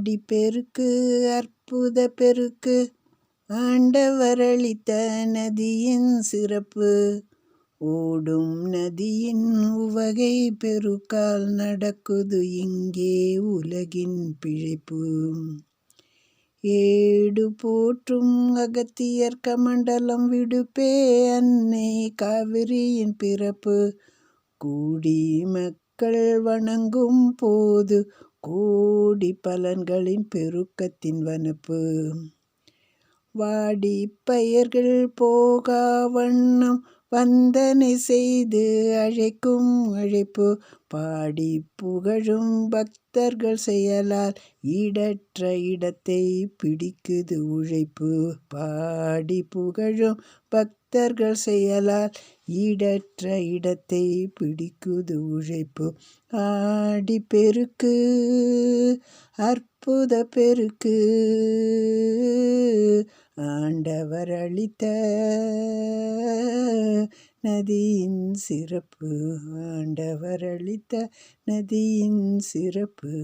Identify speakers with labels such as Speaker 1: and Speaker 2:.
Speaker 1: ஆடிப்பெருக்கு அற்புத பெருக்கு ஆண்டவர் அளித்த நதியின் சிறப்பு. ஓடும் நதியின் உவகை பெருக்கால் நடக்குது இங்கே உலகின் பிழைப்பு. ஏடு போற்றும் அகத்தியர் கமண்டலம் விடுப்பே அன்னை காவிரியின் பிறப்பு. கூடி மக்கள் வணங்கும் போது கோடி பலன்களின் பெருக்கத்தின் வனப்பு. வாடி பயிர்கள் போகா வண்ணம் வந்தனை செய்து அழைக்கும் அழைப்பு. பாடி புகழும் பக்தர்கள் செயலால் ஈடற்ற இடத்தை பிடிக்குது உழைப்பு. பாடி புகழும் பக்தர்கள் செயலால் ஈடற்ற இடத்தை பிடிக்குது உழைப்பு. ஆடிப்பெருக்கு அற்புத பெருக்கு ஆண்டவர் அளித்த நதியின் சிறப்பு. ஆண்டவர் அளித்த நதியின் சிறப்பு.